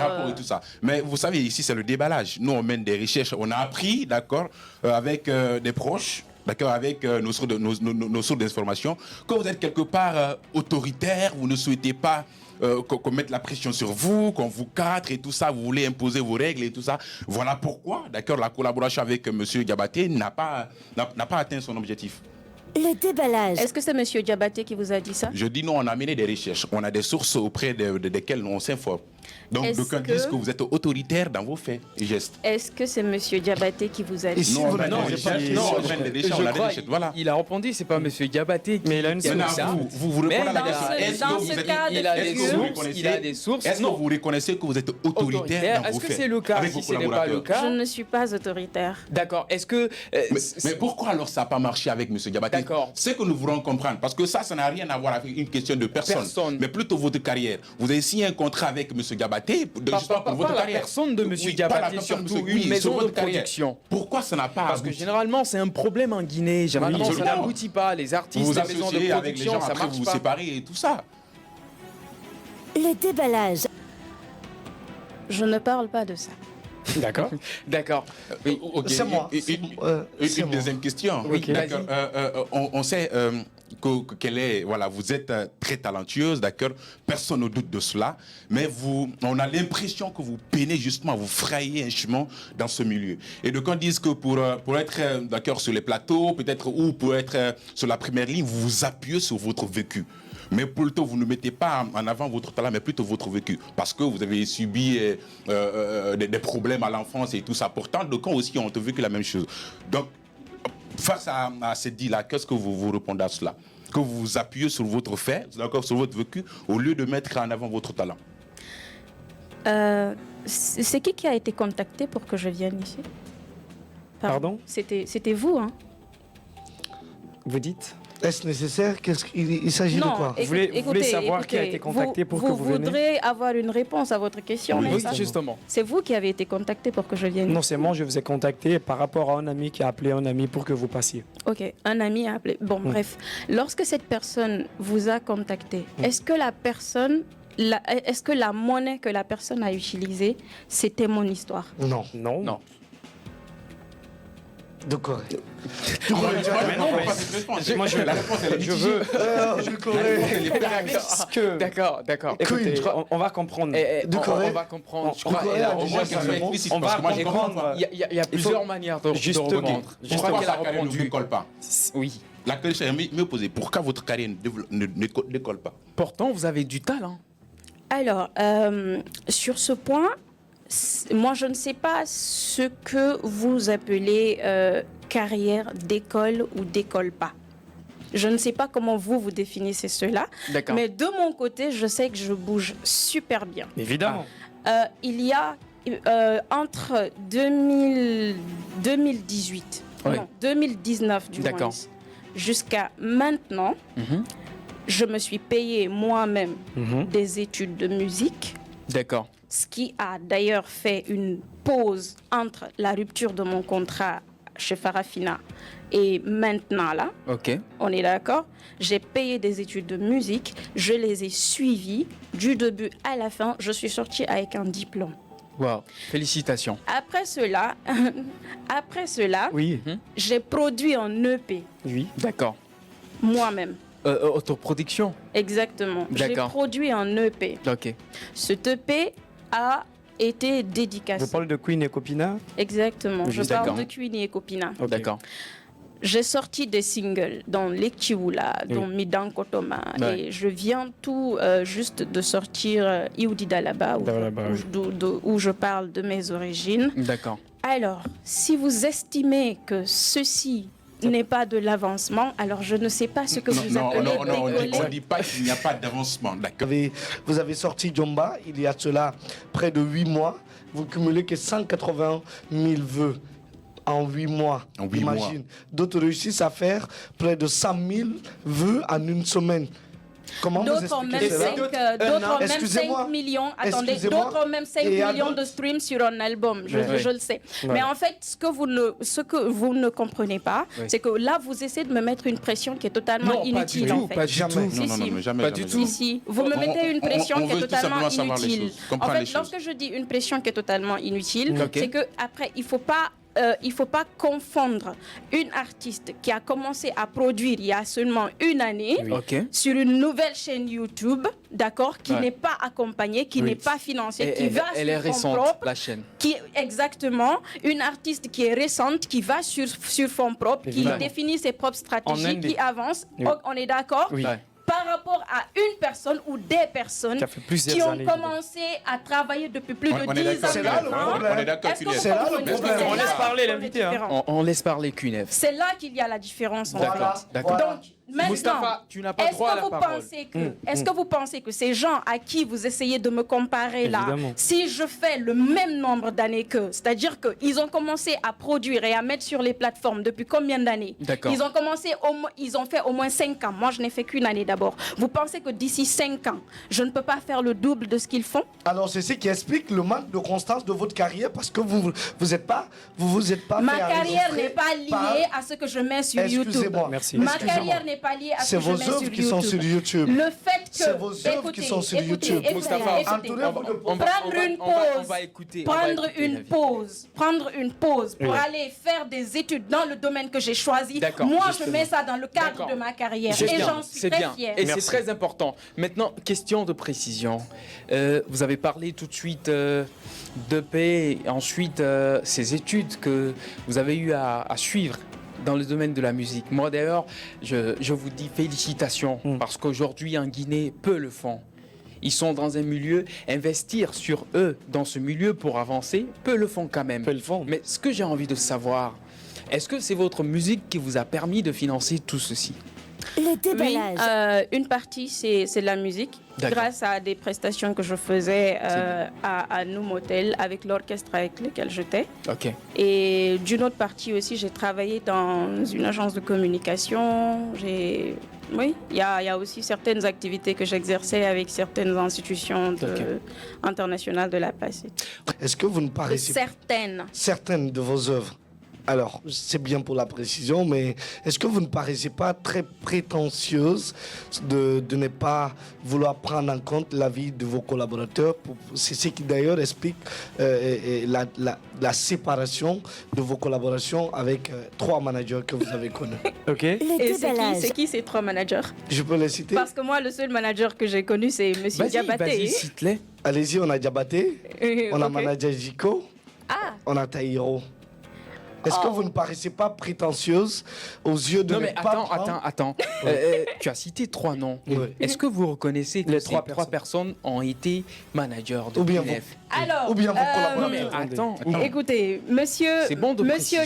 rapports et tout ça. Mais vous savez, ici, c'est le déballage. Nous, on mène des recherches. On a appris, d'accord, avec des proches, d'accord, avec nos sources d'information, que vous êtes quelque part autoritaire, vous ne souhaitez pas qu'on mette la pression sur vous, qu'on vous cadre et tout ça, vous voulez imposer vos règles et tout ça. Voilà pourquoi, d'accord, la collaboration avec M. Diabaté n'a pas atteint son objectif. Le déballage. Est-ce que c'est M. Diabaté qui vous a dit ça? Je dis non, on a mené des recherches. On a des sources auprès desquelles on s'informe. Donc, d'aucuns disent que vous êtes autoritaire dans vos faits et gestes. Est-ce que c'est M. Diabaté qui vous a dit ça? Voilà. Il a répondu, c'est pas M. Diabaté qui... Mais il a une source. Vous répondez à la question. Il a des sources. Est-ce que vous reconnaissez que vous êtes autoritaire dans vos faits? Est-ce que c'est le cas? Si ce n'est pas le cas... Je ne suis pas autoritaire. D'accord. Est-ce que... Mais pourquoi alors ça n'a pas marché avec M. Diabaté? D'accord. C'est que nous voulons comprendre. Parce que ça n'a rien à voir avec une question de personne. Mais plutôt votre carrière. Vous avez signé un contrat avec M. Diabaté pour votre carrière. La personne de M. Diabaté, surtout une maison de production. Pourquoi ça n'a pas Parce que généralement, c'est un problème en Guinée. Généralement, ça n'aboutit pas. Les artistes, vous les maisons de production, avec les gens, ça après marche vous pas. vous séparez et tout ça. Le déballage. Je ne parle pas de ça. D'accord. D'accord. Oui. C'est moi. Une deuxième question. Oui, d'accord. On sait qu'elle est, voilà, vous êtes très talentueuse, d'accord. Personne ne doute de cela, mais on a l'impression que vous peinez justement à vous frayer un chemin dans ce milieu. Et donc on dit que pour être d'accord sur les plateaux, peut-être ou pour être sur la première ligne, vous vous appuyez sur votre vécu. Mais plutôt, vous ne mettez pas en avant votre talent, mais plutôt votre vécu. Parce que vous avez subi des problèmes à l'enfance et tout ça. Pourtant, de quand aussi, on te vécu la même chose. Donc, face à cette dit-là, qu'est-ce que vous répondez à cela? Que vous vous appuyez sur votre fait, d'accord, sur votre vécu, au lieu de mettre en avant votre talent. C'est qui a été contacté pour que je vienne ici? Pardon? C'était vous, hein? Vous dites? Est-ce nécessaire? Il s'agit de quoi? Vous voulez savoir qui a été contacté pour que vous veniez? Vous voudrez avoir une réponse à votre question, Oui, n'est-ce pas? justement. C'est vous qui avez été contacté pour que je vienne. Non, c'est moi, je vous ai contacté par rapport à un ami qui a appelé un ami pour que vous passiez. Ok, un ami a appelé. Bon, bref. Lorsque cette personne vous a contacté, est-ce que la monnaie que la personne a utilisée, c'était mon histoire? Non. Non. De quoi? Moi, je veux la réponse, elle est mitigée. D'accord. Écoutez, on va comprendre. On va comprendre. Je crois il y a plusieurs manières de répondre. Pourquoi sa carrière ne vous colle pas? Oui. La question est mieux posée. Pourquoi votre carrière ne décolle pas? Pourtant, vous avez du talent. Alors, sur ce point, moi, je ne sais pas ce que vous appelez carrière d'école ou d'école pas. Je ne sais pas comment vous définissez cela. Mais de mon côté, je sais que je bouge super bien. Évidemment. Il y a entre 2018, non, 2019 du moins, jusqu'à maintenant, je me suis payé moi-même des études de musique. D'accord. Ce qui a d'ailleurs fait une pause entre la rupture de mon contrat chez Farafina et maintenant là. Ok. On est d'accord? J'ai payé des études de musique, je les ai suivies du début à la fin. Je suis sortie avec un diplôme. Wow, félicitations. Après cela, Oui. j'ai produit un EP. Oui. D'accord. Moi-même. Autoproduction. Exactement. J'ai produit un EP. Ok. Cet EP a été dédicacé. Vous parlez de Queen et Copina? Exactement. Je parle de Queen et Copina. Okay. D'accord. J'ai sorti des singles dans Lekiwula, dans Midan Kotoma, et je viens tout juste de sortir Iudi Dalaba, où je parle de mes origines. D'accord. Alors, si vous estimez que ceci n'est pas de l'avancement, alors je ne sais pas ce que vous appelez décoller. Non, on ne dit pas qu'il n'y a pas d'avancement, d'accord. Vous avez sorti Djomba, il y a cela près de 8 mois. Vous cumulez que 180 000 vœux en 8 mois. Imagine. D'autres réussissent à faire près de 100 000 vœux en une semaine. Comment vous D'autres ont expliquez même cela? 5 Excusez-moi. millions. Attendez, Excusez-moi. d'autres ont même 5 Et millions alors- de streams sur un album. Je le sais. Ouais. Mais en fait, ce que vous ne comprenez pas, Oui. c'est que là, vous essayez de me mettre une pression qui est totalement Non, pas du inutile. tout, en fait. pas du Jamais. tout. Non, Si, non, si. non, mais jamais. Pas jamais, du jamais. tout. Si. Vous me mettez une pression on qui est veut tout totalement simplement savoir les inutile. choses, En comprendre les fait, choses. lorsque je dis une pression qui est totalement inutile, Ok. c'est que après, il faut pas confondre une artiste qui a commencé à produire il y a seulement une année Ok. sur une nouvelle chaîne YouTube, d'accord, qui Ouais. n'est pas accompagnée, qui Oui. n'est pas financée, Et qui va elle est sur fonds récente, propres, la chaîne. qui exactement une artiste qui est récente, qui va sur fonds propres, qui Évidemment. définit ses propres stratégies, indé. qui avance. Oui. On est d'accord? Oui. Ouais. Par rapport à une personne ou des personnes Qui a fait plusieurs qui ont années, commencé à travailler depuis plus de On est 10 d'accord, ans. C'est là le maintenant. problème. On est d'accord, Est-ce que Kylian. vous C'est là le comprenez que problème. c'est On là laisse parler qu'il y a l'invité, hein. la différence. On laisse parler Kunef. C'est là qu'il y a la différence. en D'accord, fait. d'accord. Voilà. Donc, maintenant, Moustapha, tu n'as pas est-ce droit à que la vous parole. pensez que, est-ce que vous pensez que ces gens à qui vous essayez de me comparer là, Évidemment. si je fais le même nombre d'années qu'eux, c'est-à-dire qu'ils ont commencé à produire et à mettre sur les plateformes depuis combien d'années? D'accord. Ils ont fait au moins 5 ans. Moi, je n'ai fait qu'une année d'abord. Vous pensez que d'ici 5 ans, je ne peux pas faire le double de ce qu'ils font? Alors c'est ce qui explique le manque de constance de votre carrière parce que vous êtes pas Ma fait carrière enregistrer n'est pas liée par- à ce que je mets sur YouTube. Excusez-moi. Merci. Ma Excusez-moi. carrière n'est pas liée à ce C'est que je vos mets œuvres sur qui YouTube. sont sur YouTube. Le fait que... C'est vos œuvres qui sont sur YouTube. Moustapha, Entourez-vous de Prendre une on pause. va écouter. Prendre une pause. Prendre une pause pour Oui. aller faire des études dans le domaine que j'ai choisi. D'accord, Moi, justement. je mets ça dans le cadre D'accord. de ma carrière. C'est Et bien, j'en suis c'est très bien. fière. Et c'est Merci. très important. Maintenant, question de précision. Vous avez parlé tout de suite d'EP, et ensuite ces études que vous avez eu à suivre dans le domaine de la musique. Moi d'ailleurs, je vous dis félicitations parce qu'aujourd'hui en Guinée, peu le font. Ils sont dans un milieu, investir sur eux dans ce milieu pour avancer, peu le font quand même. Peu le font. Mais ce que j'ai envie de savoir, est-ce que c'est votre musique qui vous a permis de financer tout ceci? Le Oui, déballage. une partie, c'est de la musique. D'accord. Grâce à des prestations que je faisais à Noum Hotel avec l'orchestre avec lequel j'étais. Ok. Et d'une autre partie aussi, j'ai travaillé dans une agence de communication. Oui, il y a aussi certaines activités que j'exerçais avec certaines institutions internationales de la place. Est-ce que vous ne paraissez certaines de vos œuvres? Alors, c'est bien pour la précision, mais est-ce que vous ne paraissez pas très prétentieuse de ne pas vouloir prendre en compte l'avis de vos collaborateurs? C'est ce qui d'ailleurs explique la séparation de vos collaborations avec 3 managers que vous avez connus. Ok. Le Et déballage. c'est qui ces 3 managers? Je peux les citer? Parce que moi, le seul manager que j'ai connu, c'est Monsieur Vas-y, Diabaté. cite-les. Allez-y, on a Diabaté, on a Ok. manager Jico, Ah, on a Taïro. Est-ce que vous ne paraissez pas prétentieuse aux yeux de Non ne mais pas prendre- attends. Tu as cité 3 noms. Oui. Est-ce que vous reconnaissez que Les ces 3 3 personnes ont été managers de Ou bien Kunef? alors. Ou bien vos Non mais collaborateurs. attends. Écoutez, monsieur C'est bon de préciser.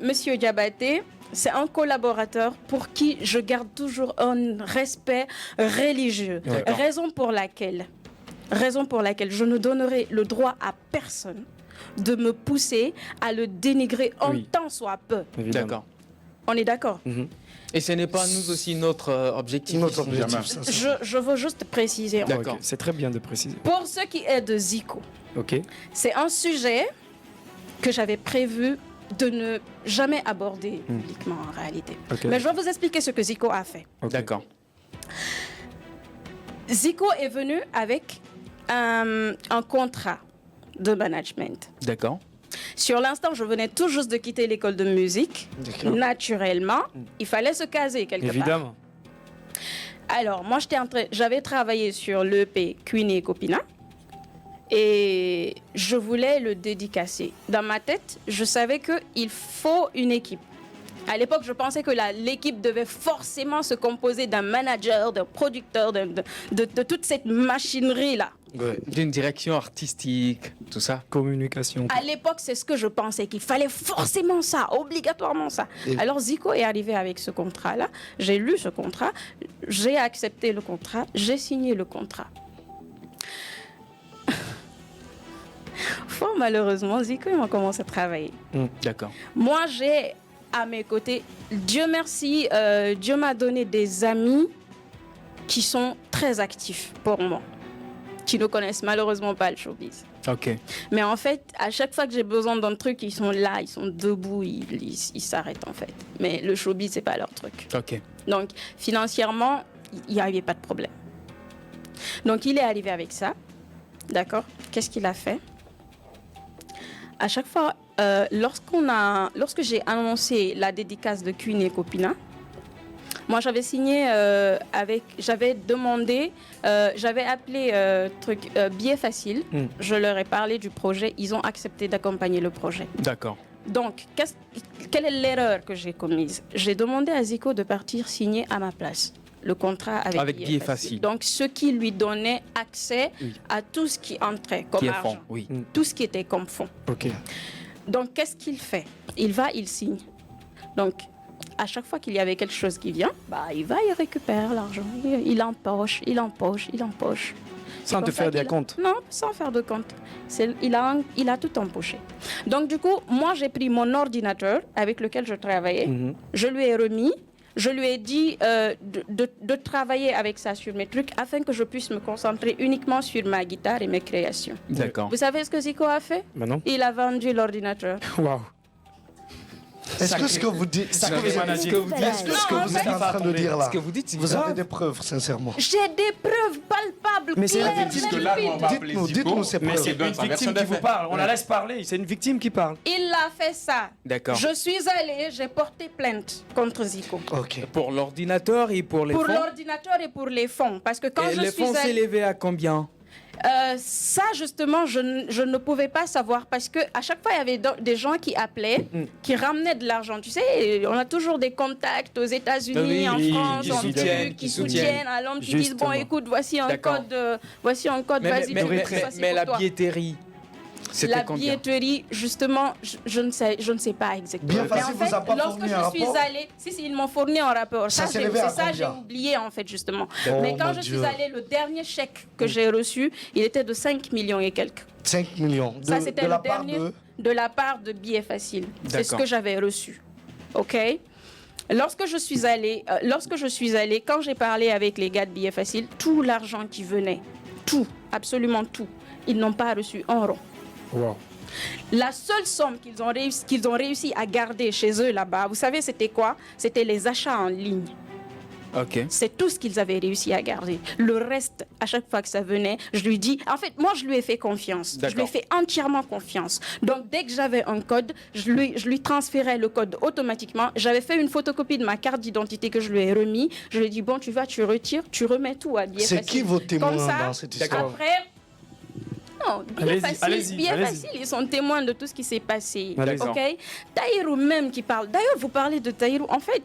Monsieur Diabaté, c'est un collaborateur pour qui je garde toujours un respect religieux. D'accord. Raison pour laquelle je ne donnerai le droit à personne de me pousser à le dénigrer en Oui. tant soit peu. Évidemment. D'accord. On est d'accord? Et ce n'est pas nous aussi notre objectif. Notre ici. objectif, Jamais. ça, c'est- Je veux juste préciser. D'accord. Ok, c'est très bien de préciser. Pour ce qui est de Zico, Ok. c'est un sujet que j'avais prévu de ne jamais aborder publiquement en réalité. Ok. Mais je vais vous expliquer ce que Zico a fait. Ok. D'accord. Zico est venu avec un contrat de management. D'accord. Sur l'instant, je venais tout juste de quitter l'école de musique. D'accord. Naturellement, il fallait se caser quelque part. Évidemment. Alors, moi, j'avais travaillé sur l'EP Queen et Copina et je voulais le dédicacer. Dans ma tête, je savais qu'il faut une équipe. À l'époque, je pensais que l'équipe devait forcément se composer d'un manager, d'un producteur, de toute cette machinerie-là. Ouais. D'une direction artistique, tout ça. Communication. À l'époque, c'est ce que je pensais, qu'il fallait forcément ça, obligatoirement ça. Et- Alors Zico est arrivé avec ce contrat-là. J'ai lu ce contrat, j'ai accepté le contrat, j'ai signé le contrat. Fort malheureusement, Zico il m'a commencé à travailler. D'accord. Moi, j'ai à mes côtés, Dieu merci, Dieu m'a donné des amis qui sont très actifs pour moi, qui ne connaissent malheureusement pas le showbiz. Ok. Mais en fait, à chaque fois que j'ai besoin d'un truc, ils sont là, ils sont debout, ils s'arrêtent en fait. Mais le showbiz, c'est pas leur truc. Ok. Donc, financièrement, il n'y avait pas de problème. Donc, il est arrivé avec ça. D'accord? Qu'est-ce qu'il a fait? À chaque fois, lorsque j'ai annoncé la dédicace de Queen et Copina, moi, j'avais signé j'avais demandé, j'avais appelé Billet Facile. Je leur ai parlé du projet. Ils ont accepté d'accompagner le projet. D'accord. Donc, quelle est l'erreur que j'ai commise? J'ai demandé à Zico de partir signer à ma place le contrat avec Billet Facile. Donc, ce qui lui donnait accès à tout ce qui entrait comme argent. Fonds, oui. Tout ce qui était comme fonds. Ok. Donc, qu'est-ce qu'il fait? Il signe. Donc, à chaque fois qu'il y avait quelque chose qui vient, il va, il récupère l'argent. Il empoche. Sans te faire des comptes? Non, sans faire de compte. Il a tout empoché. Donc, du coup, moi, j'ai pris mon ordinateur avec lequel je travaillais. Je lui ai remis. Je lui ai dit de travailler avec ça sur mes trucs afin que je puisse me concentrer uniquement sur ma guitare et mes créations. D'accord. Vous savez ce que Zico a fait? Non. Il a vendu l'ordinateur. Waouh. Est-ce que ce que vous dites, ce que vous êtes en train de dire là, vous avez des preuves, sincèrement? J'ai des preuves palpables, Mais c'est claires, Dites-nous ces Mais preuves. c'est une victime qui vous parle. On la laisse parler. C'est une victime qui parle. Il a fait ça. D'accord. Je suis allée, j'ai porté plainte contre Zico. Ok. Pour l'ordinateur et pour les Pour fonds. l'ordinateur et pour les fonds. Parce que quand Et je les suis fonds allée... s'élevaient à combien? Ça, justement, je ne pouvais pas savoir parce qu'à chaque fois, il y avait des gens qui appelaient, qui ramenaient de l'argent. Tu sais, on a toujours des contacts aux États-Unis, en France, qui soutiennent à l'homme, qui disent bon, écoute, voici un code, vas-y, mais la billetterie, c'était la combien? billetterie, justement, je ne sais pas exactement. Bien Mais facile, en fait, vous a pas lorsque fourni un je suis rapport? allée, si, ils m'ont fourni un rapport. Ça C'est s'élevait à ça, j'ai combien? oublié en fait justement. Oh, Mais quand mon je Dieu. suis allée, le dernier chèque que j'ai reçu, il était de 5 millions et quelques. 5 millions. Ça, c'était de le la part dernier de la part de Billet Facile. C'est ce D'accord. que j'avais reçu. OK? Lorsque je suis allée, quand j'ai parlé avec les gars de Billet Facile, tout l'argent qui venait, tout, absolument tout, ils n'ont pas reçu un rond. Wow. La seule somme qu'ils ont réussi à garder chez eux là-bas, vous savez, c'était quoi? C'était les achats en ligne. Ok. C'est tout ce qu'ils avaient réussi à garder. Le reste, à chaque fois que ça venait, je lui dis... En fait, moi, je lui ai fait confiance. Je lui ai fait entièrement confiance. Donc, dès que j'avais un code, je lui transférais le code automatiquement. J'avais fait une photocopie de ma carte d'identité que je lui ai remis. Je lui ai dit, bon, tu vas, tu retires, tu remets tout à Billet Facile. C'est qui vos témoins Comme ça, dans cette histoire? Après... Non, Billet Facile, ils sont témoins de tout ce qui s'est passé. Ok? Tahirou même qui parle. D'ailleurs, vous parlez de Tahirou. En fait,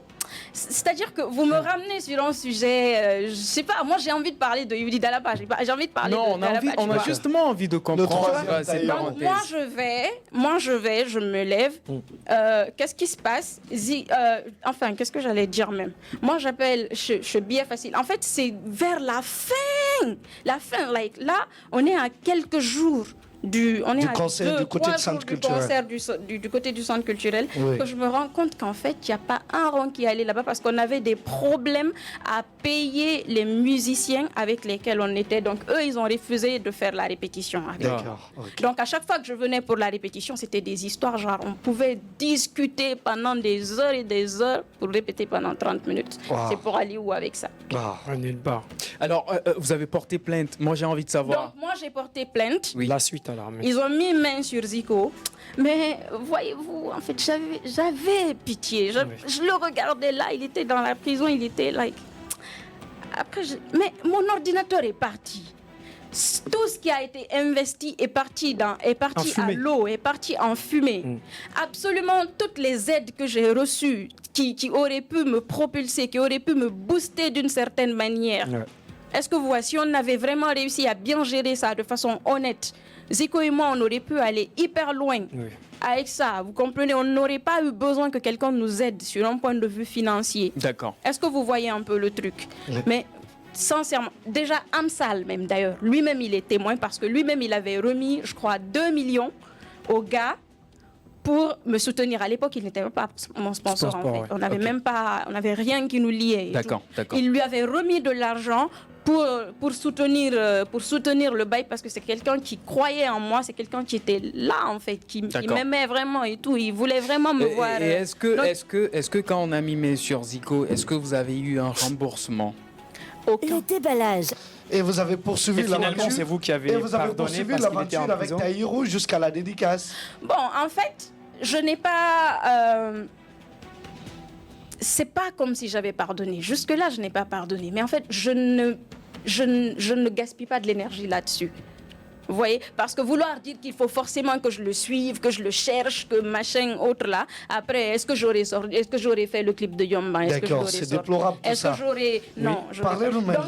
c'est-à-dire que vous me ramenez sur un sujet, je sais pas, moi j'ai envie de parler de Yudi Dalaba, j'ai envie de parler non, de Dalaba. on a justement envie de comprendre ces Donc moi je me lève, qu'est-ce qui se passe? Qu'est-ce que j'allais dire même? Moi j'appelle chez Billet Facile. En fait, c'est vers la fin, like, là, on est à quelques jours du concert du côté du centre culturel. Du côté du centre culturel, oui. Que je me rends compte qu'en fait, il n'y a pas un rond qui allait là-bas parce qu'on avait des problèmes à payer les musiciens avec lesquels on était. Donc, eux, ils ont refusé de faire la répétition avec. D'accord. Okay. Donc, à chaque fois que je venais pour la répétition, c'était des histoires, genre, on pouvait discuter pendant des heures et des heures pour répéter pendant 30 minutes. Wow. C'est pour aller où avec ça? Alors, vous avez porté plainte. Moi, j'ai envie de savoir. Donc, moi, j'ai porté plainte. Oui. La suite alors. Ils ont mis main sur Zico. Mais voyez-vous, en fait, j'avais pitié. Je le regardais là, il était dans la prison, il était like... Après, mais mon ordinateur est parti. Tout ce qui a été investi est parti à l'eau, est parti en fumée. Absolument toutes les aides que j'ai reçues, qui auraient pu me propulser, qui auraient pu me booster d'une certaine manière. Ouais. Est-ce que vous voyez, si on avait vraiment réussi à bien gérer ça de façon honnête, Zico et moi, on aurait pu aller hyper loin avec ça. Vous comprenez, on n'aurait pas eu besoin que quelqu'un nous aide sur un point de vue financier. D'accord. Est-ce que vous voyez un peu le truc? Mais sincèrement, déjà Amsal même d'ailleurs, lui-même il est témoin parce que lui-même il avait remis, je crois, 2 millions aux gars pour me soutenir. À l'époque, il n'était pas mon sponsor. En fait. Ouais. On n'avait même pas, on n'avait rien qui nous liait. et D'accord, tout. d'accord. Il lui avait remis de l'argent pour soutenir le bail parce que c'est quelqu'un qui croyait en moi, c'est quelqu'un qui était là en fait, qui m'aimait vraiment et tout. Il voulait vraiment me voir. Et est-ce que quand on a mimé sur Zico, est-ce que vous avez eu un remboursement? Aucun. Le déballage. Et vous avez poursuivi Et finalement, l'aventure. c'est vous qui avez Et vous avez pardonné poursuivi parce qu'il était en l'aventure avec prison. Taïro jusqu'à la dédicace. Bon, en fait, je n'ai pas. C'est pas comme si j'avais pardonné. Jusque-là, je n'ai pas pardonné. Mais en fait, je ne gaspille pas de l'énergie là-dessus. Vous voyez? Parce que vouloir dire qu'il faut forcément que je le suive, que je le cherche, que machin, autre là. Après, est-ce que j'aurais fait le clip de Yomba? D'accord, c'est déplorable tout Est-ce ça. que j'aurais... Non. Parlez-nous maintenant.